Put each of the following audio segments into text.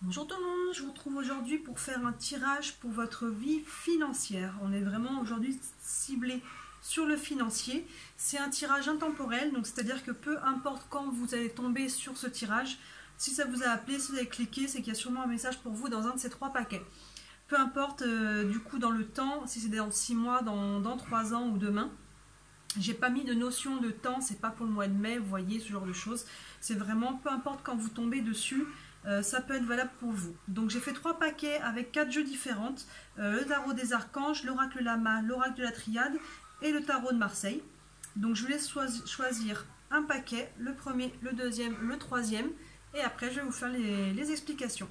Bonjour tout le monde, je vous retrouve aujourd'hui pour faire un tirage pour votre vie financière. On est vraiment aujourd'hui ciblé sur le financier. C'est un tirage intemporel, donc c'est-à-dire que peu importe quand vous allez tomber sur ce tirage, si ça vous a appelé, si vous avez cliqué, c'est qu'il y a sûrement un message pour vous dans un de ces trois paquets. Peu importe du coup dans le temps, si c'est dans 6 mois, dans 3 ans ou demain. J'ai pas mis de notion de temps, c'est pas pour le mois de mai, vous voyez, ce genre de choses. C'est vraiment, peu importe quand vous tombez dessus, ça peut être valable pour vous. Donc j'ai fait 3 paquets avec 4 jeux différentes. Le tarot des archanges, l'oracle Lama, l'oracle de la triade et le tarot de Marseille. Donc je vous laisse choisir un paquet, le premier, le deuxième, le troisième. Et après je vais vous faire les explications.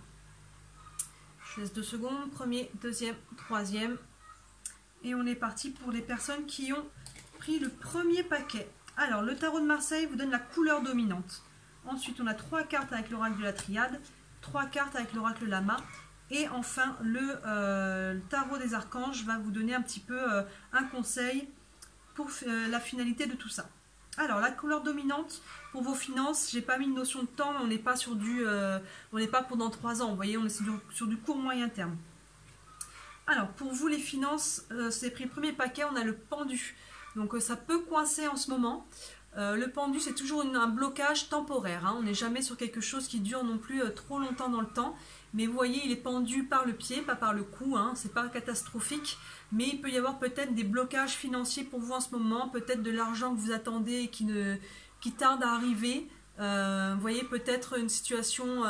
Je laisse 2 secondes, premier, deuxième, troisième. Et on est parti pour les personnes qui ont pris le premier paquet. Alors le tarot de Marseille vous donne la couleur dominante. Ensuite on a 3 cartes avec l'oracle de la triade, 3 cartes avec l'oracle Lama. Et enfin le tarot des archanges va vous donner un petit peu un conseil pour la finalité de tout ça. Alors la couleur dominante pour vos finances, j'ai pas mis de notion de temps, on n'est pas sur du on n'est pas pendant 3 ans, vous voyez, on est sur du court moyen terme. Alors pour vous les finances, c'est pris le premier paquet, on a le pendu. Donc ça peut coincer en ce moment. Le pendu c'est toujours un blocage temporaire, hein. On n'est jamais sur quelque chose qui dure non plus trop longtemps dans le temps. Mais vous voyez, il est pendu par le pied, pas par le cou, hein. C'est pas catastrophique. Mais il peut y avoir peut-être des blocages financiers pour vous en ce moment. Peut-être de l'argent que vous attendez et qui tarde à arriver. Vous voyez, peut-être une situation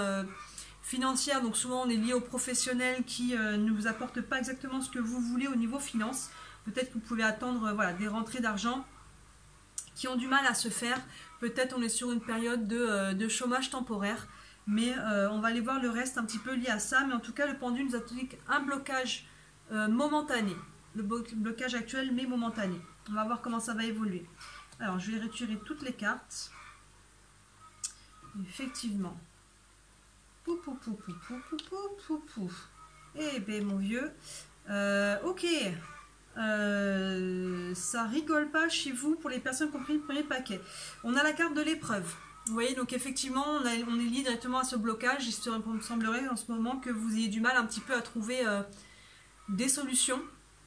financière. Donc souvent on est lié aux professionnels qui ne vous apportent pas exactement ce que vous voulez au niveau finance. Peut-être que vous pouvez attendre voilà, des rentrées d'argent qui ont du mal à se faire. Peut-être on est sur une période de chômage temporaire. Mais on va aller voir le reste un petit peu lié à ça. Mais en tout cas, le pendu nous indique un blocage momentané. Le blocage actuel, mais momentané. On va voir comment ça va évoluer. Alors, je vais retirer toutes les cartes. Effectivement. Pou, pou, pou, pou, pou, pou, pou, pou, pou. Eh ben, mon vieux. Ok. Ça rigole pas chez vous pour les personnes qui ont pris le premier paquet. On a la carte de l'épreuve. Vous voyez, donc effectivement, on est lié directement à ce blocage. Il me semblerait en ce moment que vous ayez du mal un petit peu à trouver des solutions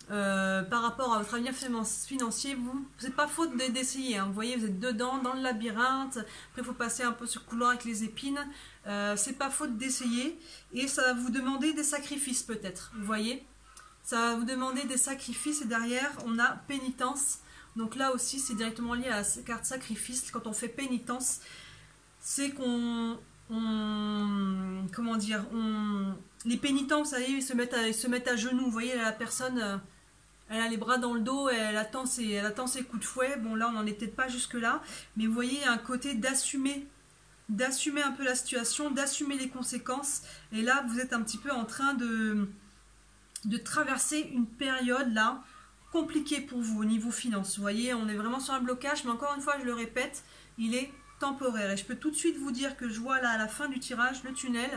par rapport à votre avenir financier. C'est pas faute d'essayer, hein. Vous voyez, vous êtes dedans, dans le labyrinthe. Après, il faut passer un peu sur le couloir avec les épines. C'est pas faute d'essayer. Et ça va vous demander des sacrifices peut-être. Vous voyez, ça va vous demander des sacrifices. Et derrière, on a pénitence. Donc là aussi, c'est directement lié à la carte sacrifice. Quand on fait pénitence, c'est qu'on... comment dire, les pénitents, vous savez, ils se mettent à genoux. Vous voyez, la personne, elle a les bras dans le dos, elle attend ses coups de fouet. Bon, là, on n'en est peut-être pas jusque-là. Mais vous voyez, il y a un côté d'assumer un peu la situation, d'assumer les conséquences. Et là, vous êtes un petit peu en train de traverser une période, là, compliqué pour vous au niveau finance. Vous voyez, on est vraiment sur un blocage, mais encore une fois, je le répète, il est temporaire. Et je peux tout de suite vous dire que je vois là à la fin du tirage, le tunnel,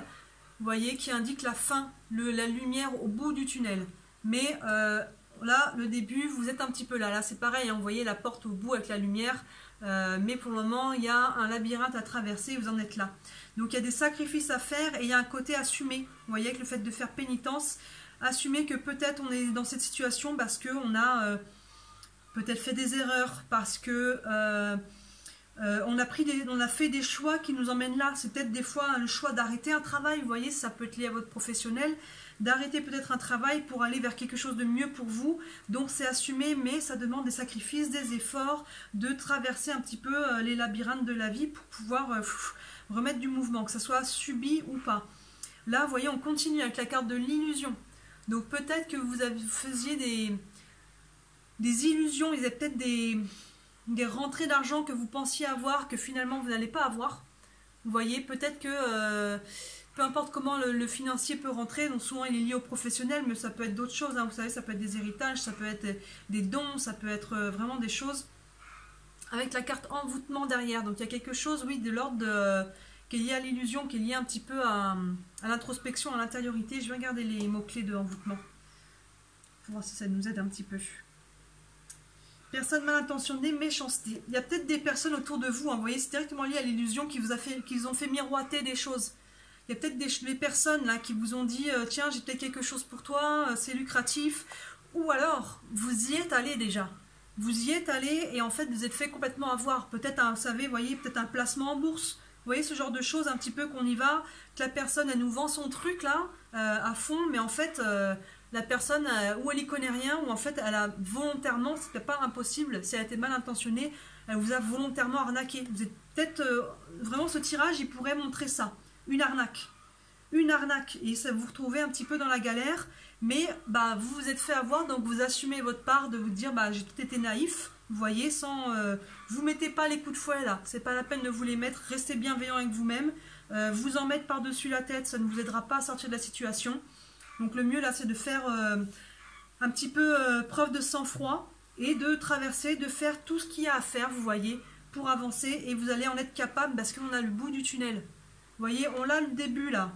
vous voyez, qui indique la fin, la lumière au bout du tunnel. Mais là, le début, vous êtes un petit peu là. Là, c'est pareil, hein, vous voyez la porte au bout avec la lumière. Mais pour le moment, il y a un labyrinthe à traverser, vous en êtes là. Donc, il y a des sacrifices à faire et il y a un côté assumé. Vous voyez, avec le fait de faire pénitence, assumer que peut-être on est dans cette situation parce qu'on a peut-être fait des erreurs, parce que on a fait des choix qui nous emmènent là. C'est peut-être des fois le choix d'arrêter un travail, vous voyez, ça peut être lié à votre professionnel, d'arrêter peut-être un travail pour aller vers quelque chose de mieux pour vous. Donc c'est assumé, mais ça demande des sacrifices, des efforts, de traverser un petit peu les labyrinthes de la vie pour pouvoir remettre du mouvement, que ça soit subi ou pas. Là, vous voyez, on continue avec la carte de l'illusion. Donc peut-être que vous faisiez des illusions, il y a peut-être des rentrées d'argent que vous pensiez avoir, que finalement vous n'allez pas avoir. Vous voyez, peut-être que peu importe comment le financier peut rentrer, donc souvent il est lié au professionnel, mais ça peut être d'autres choses, hein. Vous savez, ça peut être des héritages, ça peut être des dons, ça peut être vraiment des choses. Avec la carte envoûtement derrière, donc il y a quelque chose, oui, de l'ordre qui est lié à l'illusion, qui est lié un petit peu à l'introspection, à l'intériorité. Je vais regarder les mots-clés de envoûtement pour voir si ça nous aide un petit peu. Personne mal intentionnée, méchanceté. Il y a peut-être des personnes autour de vous, hein, vous voyez, c'est directement lié à l'illusion qui vous ont fait miroiter des choses. Il y a peut-être des personnes là qui vous ont dit tiens, j'ai peut-être quelque chose pour toi, c'est lucratif. Ou alors, vous y êtes allé déjà. Vous y êtes allé et en fait, vous êtes fait complètement avoir. Peut-être, vous savez, voyez, peut-être un placement en bourse. Vous voyez ce genre de choses un petit peu qu'on y va, que la personne, elle nous vend son truc là, à fond, mais en fait, la personne, ou elle y connaît rien, ou en fait, elle a volontairement, c'était pas impossible, si elle était mal intentionnée, elle vous a volontairement arnaqué. Vous êtes peut-être, vraiment, ce tirage, il pourrait montrer ça. Une arnaque. Une arnaque. Et ça vous retrouvez un petit peu dans la galère. Mais bah, vous vous êtes fait avoir, donc vous assumez votre part de vous dire bah, j'ai tout été naïf. Vous voyez, sans vous mettez pas les coups de fouet là. C'est pas la peine de vous les mettre. Restez bienveillant avec vous-même. Vous en mettre par-dessus la tête, ça ne vous aidera pas à sortir de la situation. Donc le mieux là, c'est de faire un petit peu preuve de sang-froid et de traverser, de faire tout ce qu'il y a à faire, vous voyez, pour avancer. Et vous allez en être capable parce qu'on a le bout du tunnel. Vous voyez, on a le début là.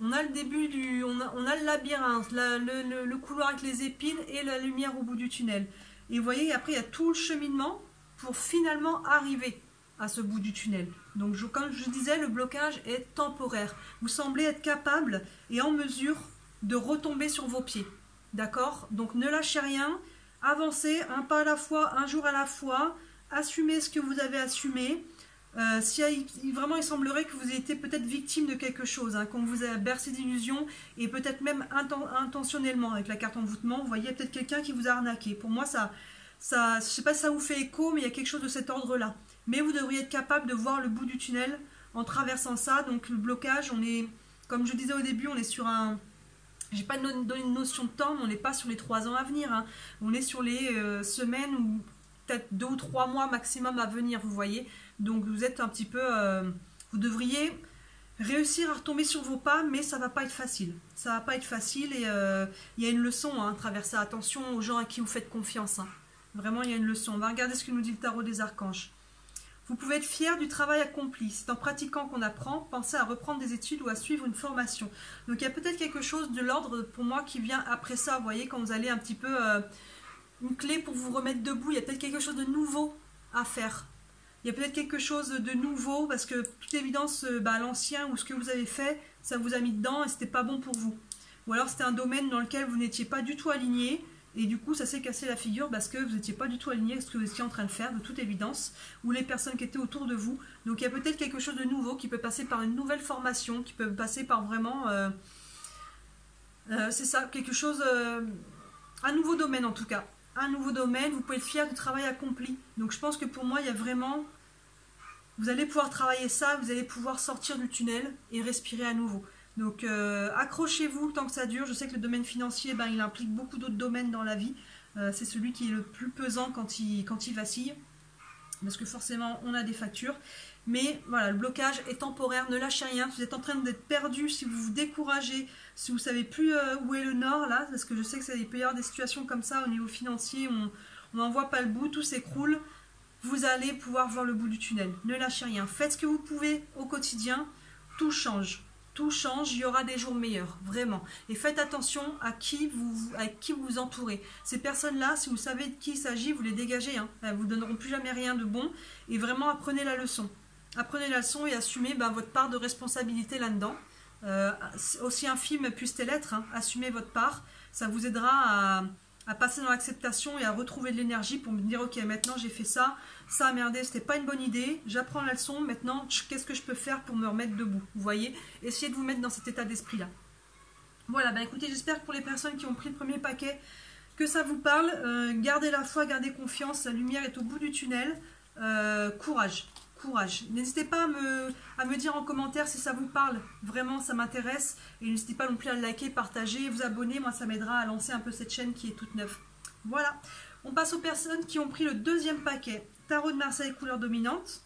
On a le début du... On a le labyrinthe, le couloir avec les épines et la lumière au bout du tunnel. Et vous voyez, après, il y a tout le cheminement pour finalement arriver à ce bout du tunnel. Donc, comme je disais, le blocage est temporaire. Vous semblez être capable et en mesure de retomber sur vos pieds. D'accord? Donc, ne lâchez rien. Avancez un pas à la fois, un jour à la fois. Assumez ce que vous avez assumé. Vraiment il semblerait que vous ayez été peut-être victime de quelque chose, hein, qu'on vous a bercé d'illusions et peut-être même intentionnellement avec la carte envoûtement, vous voyez peut-être quelqu'un qui vous a arnaqué. Pour moi je ne sais pas si ça vous fait écho, mais il y a quelque chose de cet ordre là, mais vous devriez être capable de voir le bout du tunnel en traversant ça. Donc le blocage, on est, comme je disais au début, on est sur un... J'ai pas donné une notion de temps, mais on n'est pas sur les 3 ans à venir, hein. On est sur les semaines ou peut-être 2 ou 3 mois maximum à venir, vous voyez. Donc vous êtes un petit peu... vous devriez réussir à retomber sur vos pas, mais ça va pas être facile. Ça va pas être facile et il y a une leçon hein, à travers ça. Attention aux gens à qui vous faites confiance. Hein. Vraiment, il y a une leçon. On va regarder ce que nous dit le tarot des archanges. Vous pouvez être fier du travail accompli. C'est en pratiquant qu'on apprend. Pensez à reprendre des études ou à suivre une formation. Donc il y a peut-être quelque chose de l'ordre pour moi qui vient après ça. Vous voyez, quand vous allez un petit peu... une clé pour vous remettre debout. Il y a peut-être quelque chose de nouveau à faire. Il y a peut-être quelque chose de nouveau parce que, toute évidence, l'ancien ou ce que vous avez fait, ça vous a mis dedans et c'était pas bon pour vous. Ou alors c'était un domaine dans lequel vous n'étiez pas du tout aligné et du coup ça s'est cassé la figure parce que vous n'étiez pas du tout aligné avec ce que vous étiez en train de faire, de toute évidence, ou les personnes qui étaient autour de vous. Donc il y a peut-être quelque chose de nouveau qui peut passer par une nouvelle formation, qui peut passer par vraiment... c'est ça, quelque chose... un nouveau domaine en tout cas. Un nouveau domaine, vous pouvez être fier du travail accompli. Donc je pense que pour moi, il y a vraiment... Vous allez pouvoir travailler ça, vous allez pouvoir sortir du tunnel et respirer à nouveau. Donc accrochez-vous le temps que ça dure. Je sais que le domaine financier, il implique beaucoup d'autres domaines dans la vie. C'est celui qui est le plus pesant quand il vacille. Parce que forcément, on a des factures. Mais voilà, le blocage est temporaire, ne lâchez rien. Si vous êtes en train d'être perdu, si vous vous découragez, si vous ne savez plus où est le nord, là, parce que je sais qu'il peut y avoir des situations comme ça au niveau financier, on n'en voit pas le bout, tout s'écroule, vous allez pouvoir voir le bout du tunnel. Ne lâchez rien, faites ce que vous pouvez au quotidien, tout change. Tout change, il y aura des jours meilleurs, vraiment. Et faites attention à qui vous entourez. Ces personnes-là, si vous savez de qui il s'agit, vous les dégagez. Hein. Elles ne vous donneront plus jamais rien de bon. Et vraiment, apprenez la leçon. Apprenez la leçon et assumez votre part de responsabilité là-dedans. Aussi infime puisse-t-elle être, hein, assumez votre part. Ça vous aidera à passer dans l'acceptation et à retrouver de l'énergie pour me dire, ok, maintenant j'ai fait ça, ça a merdé, c'était pas une bonne idée, j'apprends la leçon, maintenant qu'est-ce que je peux faire pour me remettre debout, vous voyez, essayez de vous mettre dans cet état d'esprit là. Voilà, écoutez, j'espère que pour les personnes qui ont pris le premier paquet, que ça vous parle, gardez la foi, gardez confiance, la lumière est au bout du tunnel, courage. Courage. N'hésitez pas à me dire en commentaire si ça vous parle. Vraiment, ça m'intéresse. Et n'hésitez pas non plus à liker, partager, vous abonner. Moi, ça m'aidera à lancer un peu cette chaîne qui est toute neuve. Voilà. On passe aux personnes qui ont pris le deuxième paquet. Tarot de Marseille, couleur dominante.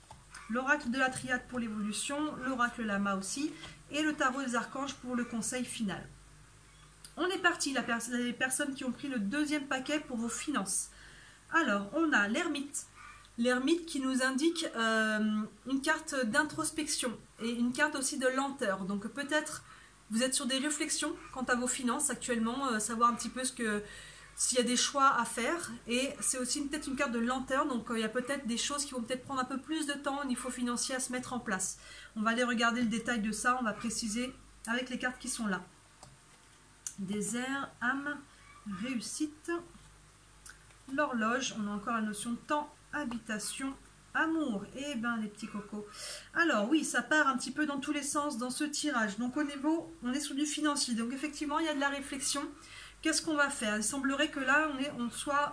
L'oracle de la triade pour l'évolution. L'oracle lama aussi. Et le tarot des archanges pour le conseil final. On est parti, les personnes qui ont pris le deuxième paquet pour vos finances. Alors, on a l'ermite. L'ermite qui nous indique une carte d'introspection et une carte aussi de lenteur. Donc peut-être vous êtes sur des réflexions quant à vos finances actuellement, savoir un petit peu ce que s'il y a des choix à faire. Et c'est aussi peut-être une carte de lenteur, donc il y a peut-être des choses qui vont peut-être prendre un peu plus de temps au niveau financier à se mettre en place. On va aller regarder le détail de ça, on va préciser avec les cartes qui sont là. Désert, âme, réussite, l'horloge, on a encore la notion de temps, habitation, amour. Et ben les petits cocos. Alors oui, ça part un petit peu dans tous les sens dans ce tirage. Donc au niveau, on est sur du financier. Donc effectivement, il y a de la réflexion. Qu'est-ce qu'on va faire? Il semblerait que là,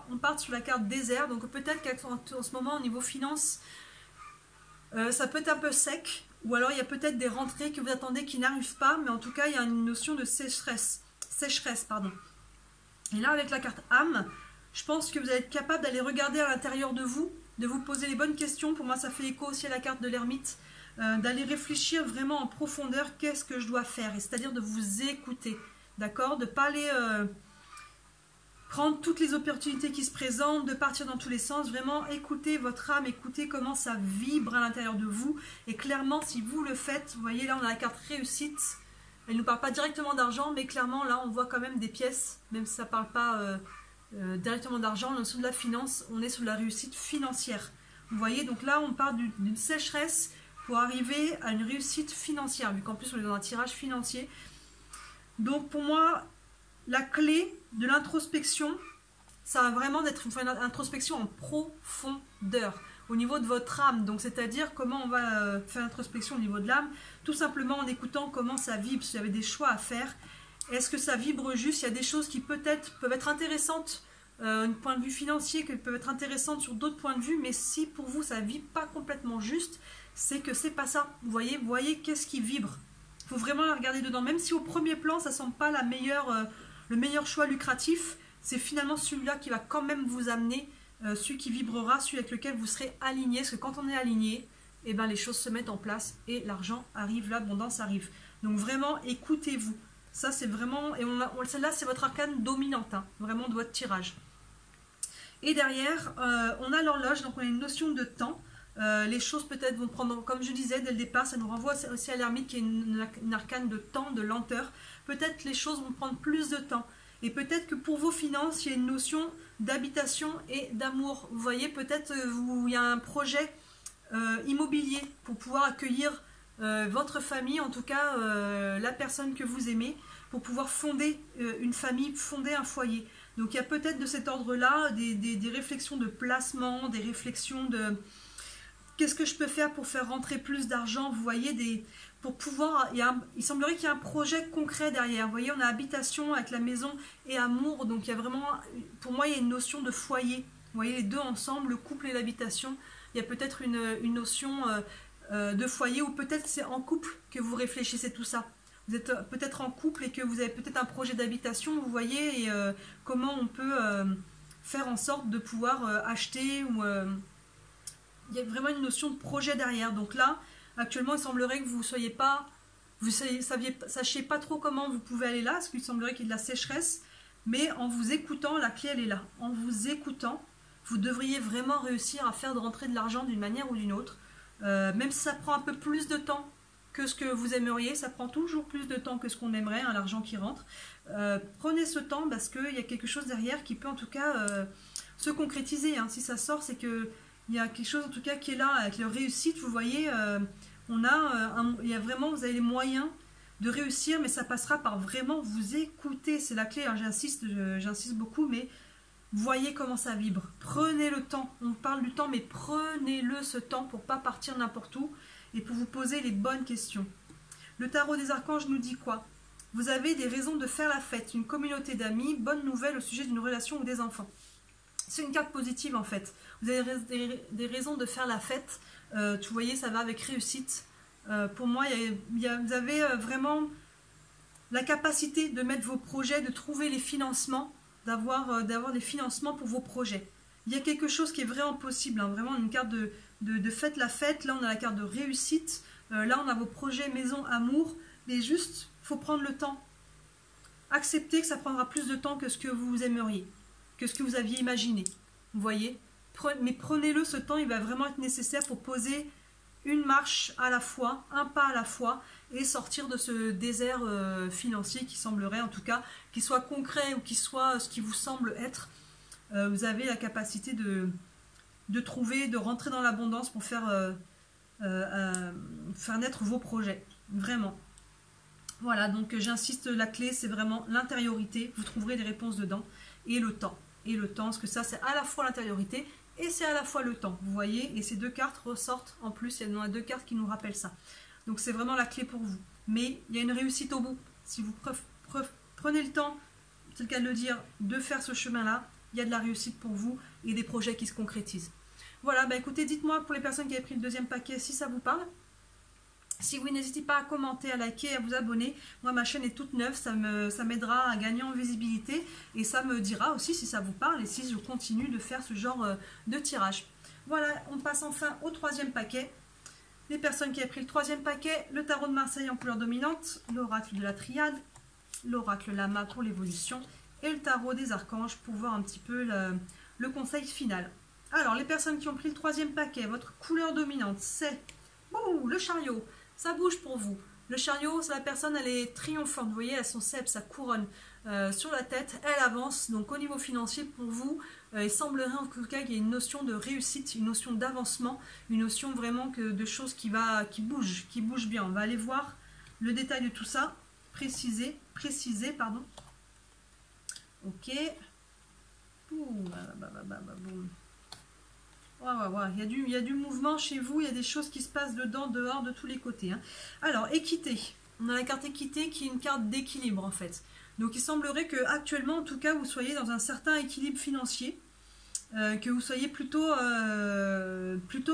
on parte sur la carte désert. Donc peut-être qu'en ce moment, au niveau finance, ça peut être un peu sec. Ou alors il y a peut-être des rentrées que vous attendez qui n'arrivent pas. Mais en tout cas, il y a une notion de sécheresse. Pardon. Et là, avec la carte âme, je pense que vous allez être capable d'aller regarder à l'intérieur de vous poser les bonnes questions. Pour moi, ça fait écho aussi à la carte de l'ermite. D'aller réfléchir vraiment en profondeur, qu'est-ce que je dois faire, et c'est-à-dire de vous écouter, d'accord, de ne pas aller prendre toutes les opportunités qui se présentent, de partir dans tous les sens, vraiment écouter votre âme, écouter comment ça vibre à l'intérieur de vous, et clairement, si vous le faites, vous voyez là, on a la carte réussite, elle ne nous parle pas directement d'argent, mais clairement, là, on voit quand même des pièces, même si ça ne parle pas directement d'argent, on est sur de la finance, on est sur de la réussite financière, vous voyez, donc là, on part d'une sécheresse, pour arriver à une réussite financière, vu qu'en plus on est dans un tirage financier. Donc pour moi, la clé de l'introspection, ça va vraiment être une introspection en profondeur, au niveau de votre âme. Donc c'est-à-dire comment on va faire l'introspection au niveau de l'âme, tout simplement en écoutant comment ça vibre, s'il y avait des choix à faire. Est-ce que ça vibre juste? Il y a des choses qui peut-être peuvent être intéressantes, d'un point de vue financier, qui peuvent être intéressantes sur d'autres points de vue, mais si pour vous ça ne vibre pas complètement juste, c'est que c'est pas ça. Vous voyez qu'est-ce qui vibre. Il faut vraiment la regarder dedans. Même si au premier plan, ça ne semble pas le meilleur choix lucratif, c'est finalement celui-là qui va quand même vous amener, celui qui vibrera, celui avec lequel vous serez aligné. Parce que quand on est aligné, eh ben, les choses se mettent en place et l'argent arrive, l'abondance arrive. Donc vraiment, écoutez-vous. Ça, c'est vraiment... Et celle-là, c'est votre arcane dominante, hein, vraiment de votre tirage. Et derrière, on a l'horloge, donc on a une notion de temps. Les choses peut-être vont prendre, comme je disais dès le départ, ça nous renvoie aussi à l'ermite qui est une arcane de temps, de lenteur. Peut-être les choses vont prendre plus de temps. Et peut-être que pour vos finances, il y a une notion d'habitation et d'amour. Vous voyez, peut-être il y a un projet immobilier pour pouvoir accueillir votre famille, en tout cas la personne que vous aimez, pour pouvoir fonder une famille, fonder un foyer. Donc il y a peut-être de cet ordre-là des réflexions de placement, des réflexions de... Qu'est-ce que je peux faire pour faire rentrer plus d'argent? Vous voyez, pour pouvoir, il semblerait qu'il y ait un projet concret derrière. Vous voyez, on a habitation avec la maison et amour. Donc, il y a vraiment, pour moi, il y a une notion de foyer. Vous voyez, les deux ensemble, le couple et l'habitation. Il y a peut-être une notion de foyer, ou peut-être c'est en couple que vous réfléchissez tout ça. Vous êtes peut-être en couple et que vous avez peut-être un projet d'habitation, vous voyez, et comment on peut faire en sorte de pouvoir acheter ou... il y a vraiment une notion de projet derrière. Donc là, actuellement, il semblerait que vous ne soyez pas... Vous sachiez pas trop comment vous pouvez aller là, parce qu'il semblerait qu'il y ait de la sécheresse. Mais en vous écoutant, la clé, elle est là. En vous écoutant, vous devriez vraiment réussir à faire rentrer de l'argent d'une manière ou d'une autre. Même si ça prend un peu plus de temps que ce que vous aimeriez, ça prend toujours plus de temps que ce qu'on aimerait, hein, l'argent qui rentre. Prenez ce temps parce qu'il y a quelque chose derrière qui peut en tout cas se concrétiser. Hein. Si ça sort, c'est que... il y a quelque chose en tout cas qui est là, avec la réussite, vous voyez, il y a vraiment, vous avez les moyens de réussir, mais ça passera par vraiment vous écouter, c'est la clé, hein, j'insiste beaucoup, mais voyez comment ça vibre, prenez le temps, on parle du temps, mais prenez-le ce temps pour ne pas partir n'importe où, et pour vous poser les bonnes questions. Le tarot des archanges nous dit quoi? Vous avez des raisons de faire la fête, une communauté d'amis, bonne nouvelle au sujet d'une relation ou des enfants. C'est une carte positive en fait. Vous avez des raisons de faire la fête. Vous voyez, ça va avec réussite. Pour moi, vous avez vraiment la capacité de mettre vos projets, de trouver les financements, d'avoir des financements pour vos projets. Il y a quelque chose qui est vraiment possible. Hein, vraiment une carte de faites la fête. Là, on a la carte de réussite. Là, on a vos projets maison, amour. Mais juste, il faut prendre le temps. Acceptez que ça prendra plus de temps que ce que vous aimeriez, que ce que vous aviez imaginé. Vous voyez? Mais prenez-le, ce temps, il va vraiment être nécessaire pour poser une marche à la fois, un pas à la fois, et sortir de ce désert financier qui semblerait, en tout cas, qu'il soit concret ou qu'il soit ce qui vous semble être. Vous avez la capacité de trouver, de rentrer dans l'abondance pour faire naître vos projets, vraiment. Voilà, donc j'insiste, la clé c'est vraiment l'intériorité, vous trouverez des réponses dedans, et le temps, parce que ça c'est à la fois l'intériorité et c'est à la fois le temps, vous voyez, et ces deux cartes ressortent en plus, il y en a deux cartes qui nous rappellent ça. Donc c'est vraiment la clé pour vous, mais il y a une réussite au bout, si vous prenez le temps, c'est le cas de le dire, de faire ce chemin-là, il y a de la réussite pour vous et des projets qui se concrétisent. Voilà, bah écoutez, dites-moi pour les personnes qui avaient pris le deuxième paquet si ça vous parle. Si oui, n'hésitez pas à commenter, à liker, à vous abonner. Moi, ma chaîne est toute neuve, ça m'aidera à gagner en visibilité et ça me dira aussi si ça vous parle et si je continue de faire ce genre de tirage. Voilà, on passe enfin au troisième paquet. Les personnes qui avaient pris le troisième paquet, le tarot de Marseille en couleur dominante, l'oracle de la triade, l'oracle lama pour l'évolution et le tarot des archanges pour voir un petit peu le conseil final. Alors, les personnes qui ont pris le troisième paquet, votre couleur dominante, c'est le chariot. Ça bouge pour vous. Le chariot, c'est la personne, elle est triomphante. Vous voyez, elle a son cep, sa couronne sur la tête. Elle avance. Donc, au niveau financier, pour vous, il semblerait en tout cas qu'il y ait une notion de réussite, une notion d'avancement, une notion vraiment de choses qui bougent bien. On va aller voir le détail de tout ça. Préciser, pardon. Ok. Il y a du mouvement chez vous, il y a des choses qui se passent dedans, dehors, de tous les côtés. Hein. Alors, équité. On a la carte équité qui est une carte d'équilibre en fait. Donc il semblerait que actuellement, en tout cas, vous soyez dans un certain équilibre financier, que vous soyez plutôt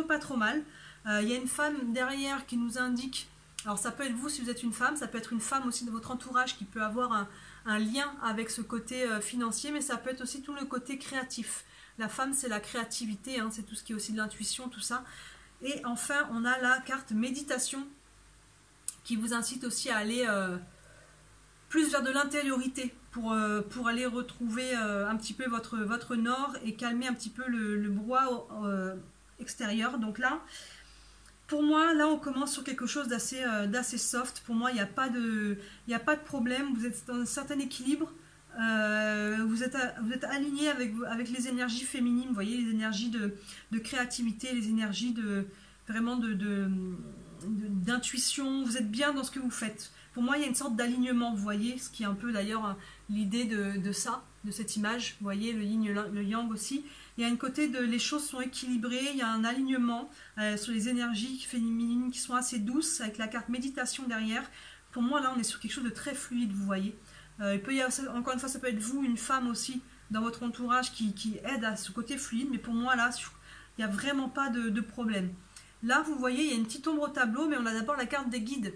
pas trop mal. Il y a une femme derrière qui nous indique, alors ça peut être vous si vous êtes une femme, ça peut être une femme aussi de votre entourage qui peut avoir un lien avec ce côté financier, mais ça peut être aussi tout le côté créatif. La femme, c'est la créativité, hein, c'est tout ce qui est aussi de l'intuition, tout ça. Et enfin, on a la carte méditation qui vous incite aussi à aller plus vers de l'intériorité pour aller retrouver un petit peu votre nord et calmer un petit peu le brouhaha extérieur. Donc là, pour moi, là, on commence sur quelque chose d'assez soft. Pour moi, il n'y a pas de problème. Vous êtes dans un certain équilibre. Vous êtes aligné avec les énergies féminines, vous voyez, les énergies de créativité, les énergies d'intuition, vous êtes bien dans ce que vous faites. Pour moi, il y a une sorte d'alignement, vous voyez, ce qui est un peu d'ailleurs l'idée de cette image, vous voyez, le yin, le yang aussi. Il y a un côté les choses sont équilibrées, il y a un alignement sur les énergies féminines qui sont assez douces, avec la carte méditation derrière. Pour moi, là, on est sur quelque chose de très fluide, vous voyez. Il peut y avoir, encore une fois, ça peut être vous, une femme aussi, dans votre entourage qui aide à ce côté fluide, mais pour moi, là, il n'y a vraiment pas de problème. Là, vous voyez, il y a une petite ombre au tableau, mais on a d'abord la carte des guides.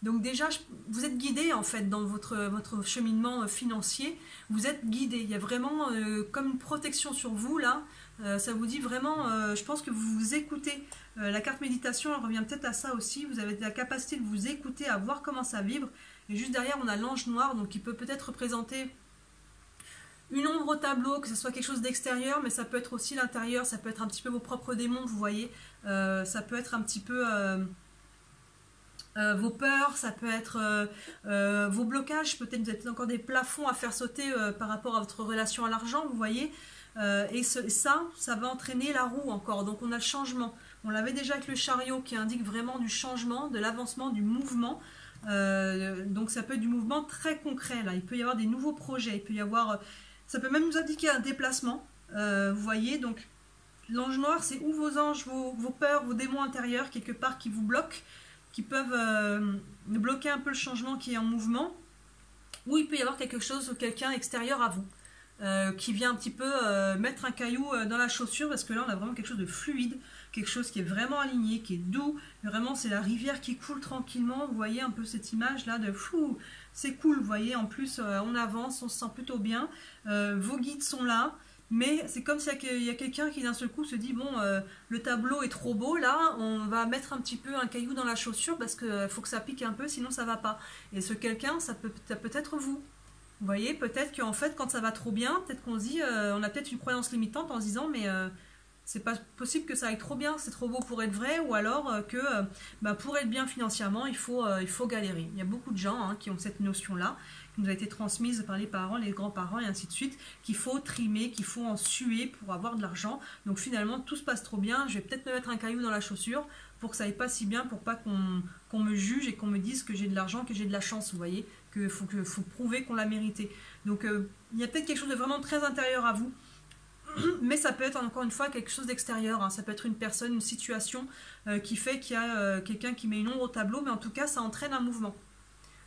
Donc déjà, vous êtes guidé, en fait, dans votre cheminement financier. Vous êtes guidé. Il y a vraiment comme une protection sur vous, là. Ça vous dit vraiment, je pense que vous vous écoutez. La carte méditation, elle revient peut-être à ça aussi. Vous avez la capacité de vous écouter, à voir comment ça vibre. Et juste derrière, on a l'ange noir, donc qui peut peut-être représenter une ombre au tableau, que ce soit quelque chose d'extérieur, mais ça peut être aussi l'intérieur, ça peut être un petit peu vos propres démons, vous voyez. Ça peut être un petit peu vos peurs, ça peut être vos blocages, peut-être vous avez encore des plafonds à faire sauter par rapport à votre relation à l'argent, vous voyez. Et ça va entraîner la roue encore, donc on a le changement. On l'avait déjà avec le chariot qui indique vraiment du changement, de l'avancement, du mouvement. Donc ça peut être du mouvement très concret là. Il peut y avoir des nouveaux projets, il peut y avoir, ça peut même nous indiquer un déplacement, vous voyez. Donc l'ange noir, c'est ou vos anges, vos peurs, vos démons intérieurs quelque part qui vous bloquent, qui peuvent bloquer un peu le changement qui est en mouvement, ou il peut y avoir quelque chose ou quelqu'un extérieur à vous qui vient un petit peu mettre un caillou dans la chaussure, parce que là on a vraiment quelque chose de fluide, quelque chose qui est vraiment aligné, qui est doux. Vraiment, c'est la rivière qui coule tranquillement. Vous voyez un peu cette image là de fou, c'est cool. Vous voyez, en plus, on avance, on se sent plutôt bien. Vos guides sont là, mais c'est comme s'il y a quelqu'un qui d'un seul coup se dit bon, le tableau est trop beau là, on va mettre un petit peu un caillou dans la chaussure parce que faut que ça pique un peu, sinon ça va pas. Et ce quelqu'un, ça peut être vous. Vous voyez, peut-être qu'en fait, quand ça va trop bien, peut-être qu'on se dit, on a peut-être une croyance limitante en se disant mais C'est pas possible que ça aille trop bien, c'est trop beau pour être vrai, ou alors que pour être bien financièrement, il faut galérer. Il y a beaucoup de gens qui ont cette notion-là, qui nous a été transmise par les parents, les grands-parents et ainsi de suite, qu'il faut trimer, qu'il faut en suer pour avoir de l'argent. Donc finalement, tout se passe trop bien, je vais peut-être me mettre un caillou dans la chaussure pour que ça aille pas si bien, pour pas qu'on me juge et qu'on me dise que j'ai de l'argent, que j'ai de la chance, vous voyez, qu'il faut prouver qu'on l'a mérité. Donc il y a peut-être quelque chose de vraiment très intérieur à vous. Mais ça peut être encore une fois quelque chose d'extérieur, ça peut être une personne, une situation qui fait qu'il y a quelqu'un qui met une ombre au tableau, mais en tout cas ça entraîne un mouvement.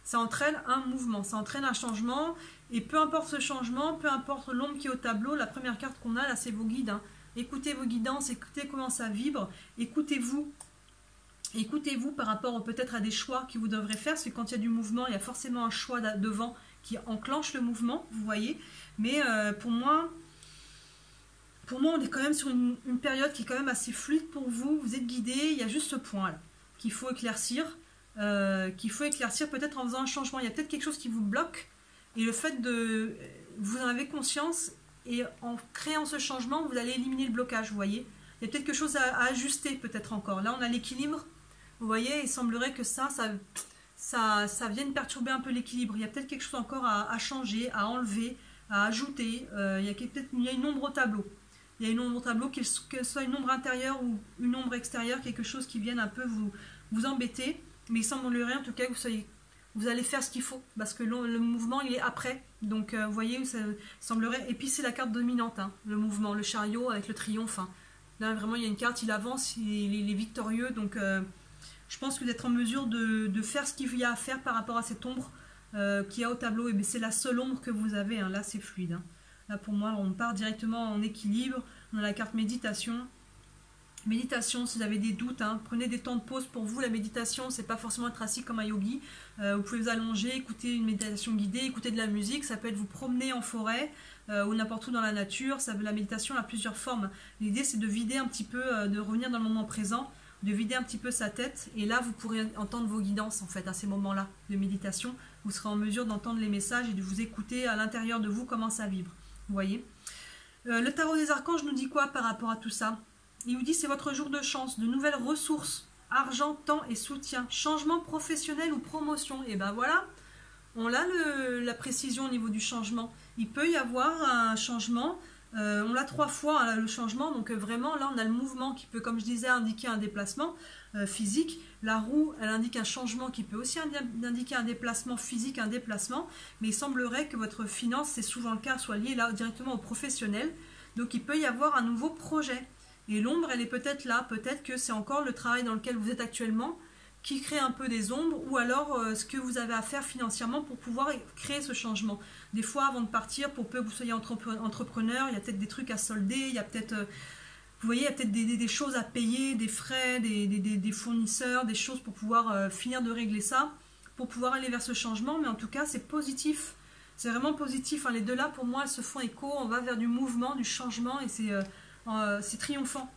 Ça entraîne un mouvement, ça entraîne un changement, et peu importe ce changement, peu importe l'ombre qui est au tableau, la première carte qu'on a là c'est vos guides. Écoutez vos guidances, écoutez comment ça vibre, écoutez-vous par rapport peut-être à des choix que vous devrez faire, parce que quand il y a du mouvement, il y a forcément un choix devant qui enclenche le mouvement, vous voyez, mais pour moi, on est quand même sur une période qui est quand même assez fluide pour vous. Vous êtes guidé. Il y a juste ce point-là qu'il faut éclaircir. Peut-être en faisant un changement. Il y a peut-être quelque chose qui vous bloque. Et le fait de... Vous en avez conscience. Et en créant ce changement, vous allez éliminer le blocage, vous voyez. Il y a peut-être quelque chose à ajuster peut-être encore. Là, on a l'équilibre. Vous voyez, il semblerait que ça vienne perturber un peu l'équilibre. Il y a peut-être quelque chose encore à changer, à enlever, à ajouter. Il y a une ombre au tableau. Il y a une ombre au tableau, que ce soit une ombre intérieure ou une ombre extérieure, quelque chose qui vienne un peu vous embêter. Mais il semblerait en tout cas que vous allez faire ce qu'il faut, parce que le mouvement il est après. Donc vous voyez, ça semblerait. Et puis c'est la carte dominante, le mouvement, le chariot avec le triomphe. Là vraiment il y a une carte, il avance, il est victorieux. Donc je pense que d'être en mesure de faire ce qu'il y a à faire par rapport à cette ombre qu'il y a au tableau, et c'est la seule ombre que vous avez. Là c'est fluide. Là, pour moi, on part directement en équilibre. On a la carte méditation. Méditation, si vous avez des doutes, prenez des temps de pause pour vous. La méditation, c'est pas forcément être assis comme un yogi. Vous pouvez vous allonger, écouter une méditation guidée, écouter de la musique. Ça peut être vous promener en forêt ou n'importe où dans la nature. La méditation a plusieurs formes. L'idée, c'est de vider un petit peu, de revenir dans le moment présent, de vider un petit peu sa tête. Et là, vous pourrez entendre vos guidances, en fait, à ces moments-là de méditation. Vous serez en mesure d'entendre les messages et de vous écouter à l'intérieur de vous comment ça vibre. Vous voyez, le tarot des archanges nous dit quoi par rapport à tout ça? Il vous dit c'est votre jour de chance, de nouvelles ressources, argent, temps et soutien, changement professionnel ou promotion. Et ben voilà, on a la précision au niveau du changement. Il peut y avoir un changement, on l'a 3 fois le changement, donc vraiment là on a le mouvement qui peut, comme je disais, indiquer un déplacement physique. La roue, elle indique un changement qui peut aussi indiquer un déplacement physique, un déplacement, mais il semblerait que votre finance, c'est souvent le cas, soit lié là directement au professionnel, donc il peut y avoir un nouveau projet. Et l'ombre, elle est peut-être là, peut-être que c'est encore le travail dans lequel vous êtes actuellement qui crée un peu des ombres, ou alors ce que vous avez à faire financièrement pour pouvoir créer ce changement. Des fois, avant de partir, pour peu que vous soyez entrepreneur, il y a peut-être des trucs à solder, il y a peut-être... Vous voyez, il y a peut-être des choses à payer, des frais, des fournisseurs, des choses pour pouvoir finir de régler ça, pour pouvoir aller vers ce changement. Mais en tout cas, c'est positif. C'est vraiment positif. Les deux là, pour moi, elles se font écho. On va vers du mouvement, du changement, et c'est triomphant.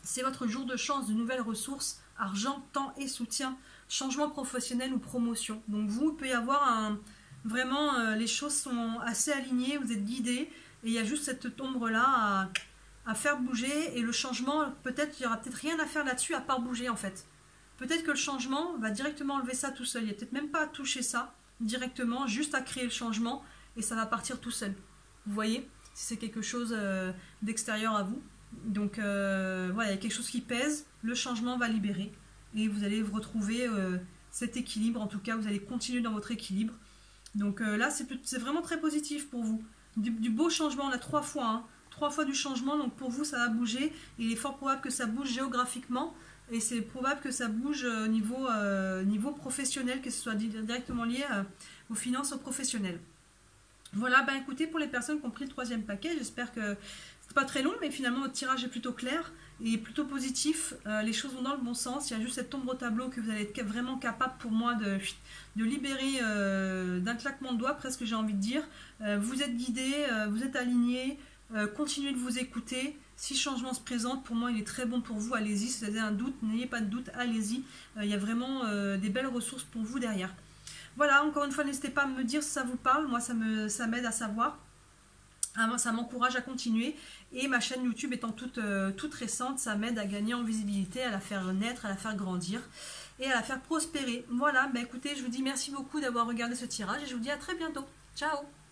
C'est votre jour de chance, de nouvelles ressources, argent, temps et soutien, changement professionnel ou promotion. Donc vous, il peut y avoir vraiment, les choses sont assez alignées, vous êtes guidés, et il y a juste cette ombre-là à faire bouger, et le changement, peut-être, il n'y aura peut-être rien à faire là-dessus à part bouger en fait. Peut-être que le changement va directement enlever ça tout seul, il n'y a peut-être même pas à toucher ça directement, juste à créer le changement, et ça va partir tout seul. Vous voyez, si c'est quelque chose d'extérieur à vous. Donc voilà, il y a quelque chose qui pèse, le changement va libérer, et vous allez vous retrouver cet équilibre, en tout cas vous allez continuer dans votre équilibre. Donc là c'est vraiment très positif pour vous. Du beau changement, on a 3 fois, 3 fois du changement, donc pour vous ça va bouger, et il est fort probable que ça bouge géographiquement, et c'est probable que ça bouge au niveau professionnel, que ce soit directement lié aux finances, aux professionnels. Voilà, écoutez, pour les personnes qui ont pris le 3e paquet, j'espère que c'est pas très long, mais finalement votre tirage est plutôt clair et plutôt positif. Les choses vont dans le bon sens. Il y a juste cette ombre au tableau que vous allez être vraiment capable pour moi de libérer d'un claquement de doigts, presque j'ai envie de dire. Vous êtes guidé, vous êtes aligné, continuez de vous écouter. Si le changement se présente, pour moi il est très bon pour vous, allez-y. Si vous avez un doute, n'ayez pas de doute, allez-y. Il y a vraiment des belles ressources pour vous derrière. Voilà, encore une fois, n'hésitez pas à me dire si ça vous parle. Moi, ça m'aide à savoir. Ça m'encourage à continuer et ma chaîne YouTube étant toute récente, ça m'aide à gagner en visibilité, à la faire naître, à la faire grandir et à la faire prospérer. Voilà, bah écoutez, je vous dis merci beaucoup d'avoir regardé ce tirage et je vous dis à très bientôt. Ciao!